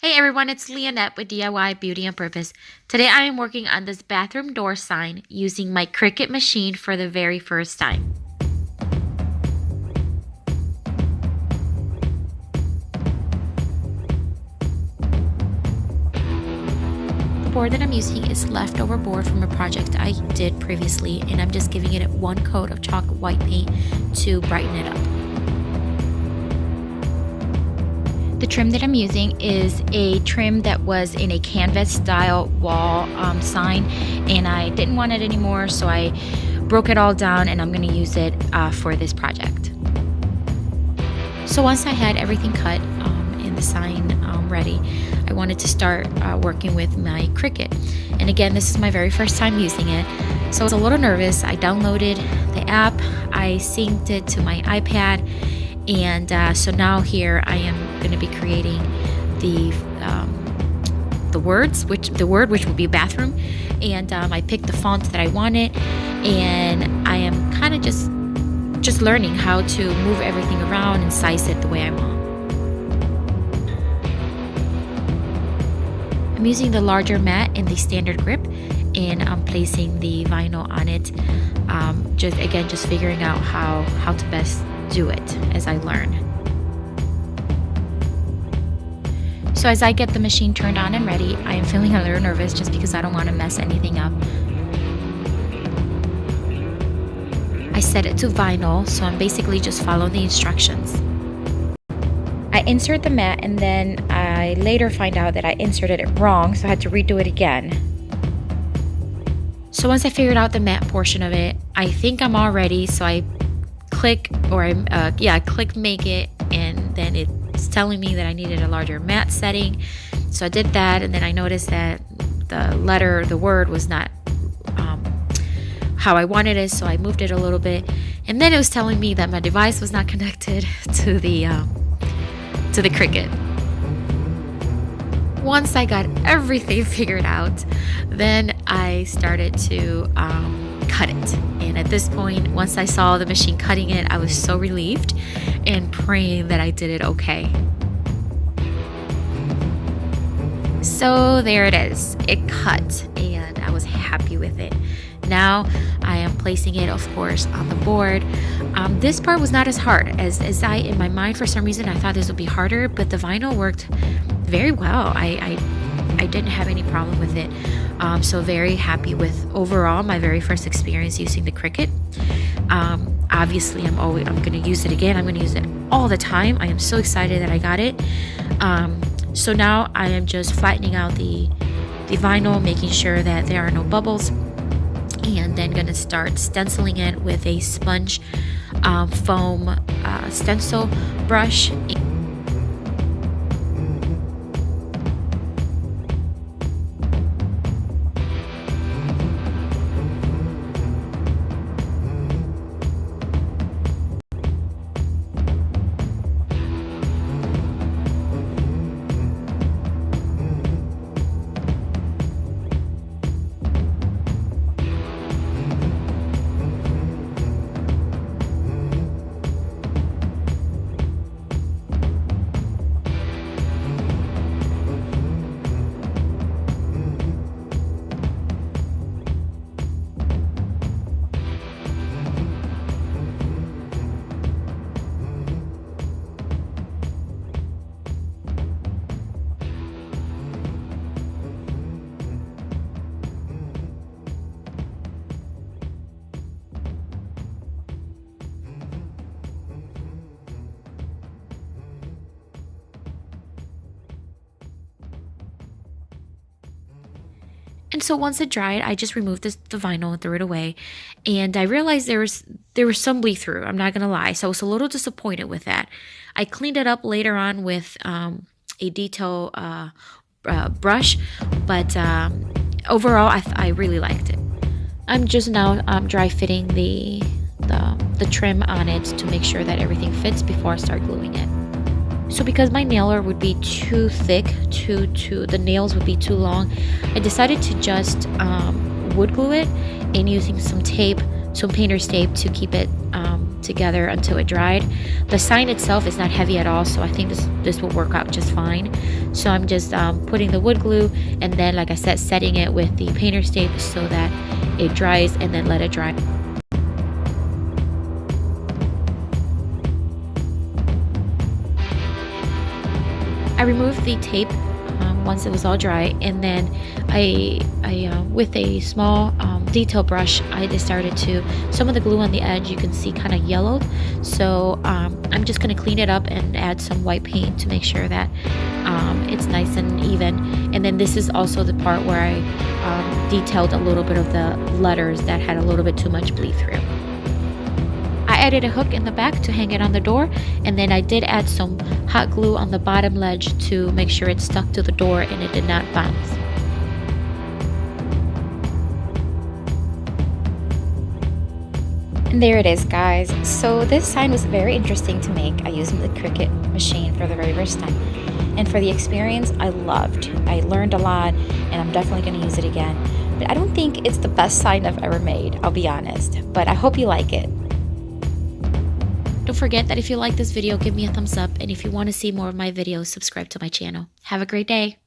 Hey everyone, it's Leonette with DIY Beauty on Purpose. Today I am working on this bathroom door sign using my Cricut machine for the very first time. The board that I'm using is leftover board from a project I did previously, and I'm just giving it one coat of chalk white paint to brighten it up. The trim that I'm using is a trim that was in a canvas style wall sign, and I didn't want it anymore, so I broke it all down and I'm going to use it for this project. So once I had everything cut and the sign ready, I wanted to start working with my Cricut. And again, this is my very first time using it, so I was a little nervous. I downloaded the app, I synced it to my iPad, and so now here I am going to be creating the word, which will be bathroom, and I picked the font that I wanted, and I am kind of just learning how to move everything around and size it the way I want. I'm using the larger mat and the standard grip, and I'm placing the vinyl on it, just figuring out how to best do it as I learn. So as I get the machine turned on and ready, I am feeling a little nervous just because I don't want to mess anything up. I set it to vinyl, so I'm basically just following the instructions. I insert the mat, and then I later find out that I inserted it wrong, so I had to redo it again. So once I figured out the mat portion of it, I think I'm all ready, so I click make it, and then it's telling me that I needed a larger mat setting. So I did that, and then I noticed that the word was not how I wanted it, so I moved it a little bit, and then it was telling me that my device was not connected to the Cricut. Once I got everything figured out, then I started to cut it. And at this point, once I saw the machine cutting it, I was so relieved and praying that I did it okay. So there it is. It cut, and I was happy with it. Now I am placing it, of course, on the board. This part was not as hard as in my mind, for some reason I thought this would be harder, but the vinyl worked very well. I didn't have any problem with it. So very happy with overall my very first experience using the Cricut. Obviously I'm going to use it again. I'm going to use it all the time. I am so excited that I got it. So now I am just flattening out the vinyl, making sure that there are no bubbles, and then going to start stenciling it with a sponge foam stencil brush. And so once it dried, I just removed the vinyl and threw it away. And I realized there was some bleed through. I'm not going to lie. So I was a little disappointed with that. I cleaned it up later on with a detail brush. But overall, I really liked it. I'm just now dry fitting the trim on it to make sure that everything fits before I start gluing it. So because my nailer would be too thick, the nails would be too long, I decided to just wood glue it and using some tape, some painter's tape to keep it together until it dried. The sign itself is not heavy at all, so I think this will work out just fine. So I'm just putting the wood glue, and then, like I said, setting it with the painter's tape so that it dries, and then let it dry. I removed the tape once it was all dry, and then I with a small detail brush, I just started to, some of the glue on the edge you can see kind of yellowed, so I'm just going to clean it up and add some white paint to make sure that it's nice and even. And then this is also the part where I detailed a little bit of the letters that had a little bit too much bleed through. I added a hook in the back to hang it on the door, and then I did add some hot glue on the bottom ledge to make sure it stuck to the door and it did not bounce. And there it is, guys. So this sign was very interesting to make. I used the Cricut machine for the very first time, and for the experience, I loved. I learned a lot, and I'm definitely going to use it again. But I don't think it's the best sign I've ever made, I'll be honest. But I hope you like it. Don't forget that if you like this video, give me a thumbs up, and if you want to see more of my videos, subscribe to my channel. Have a great day.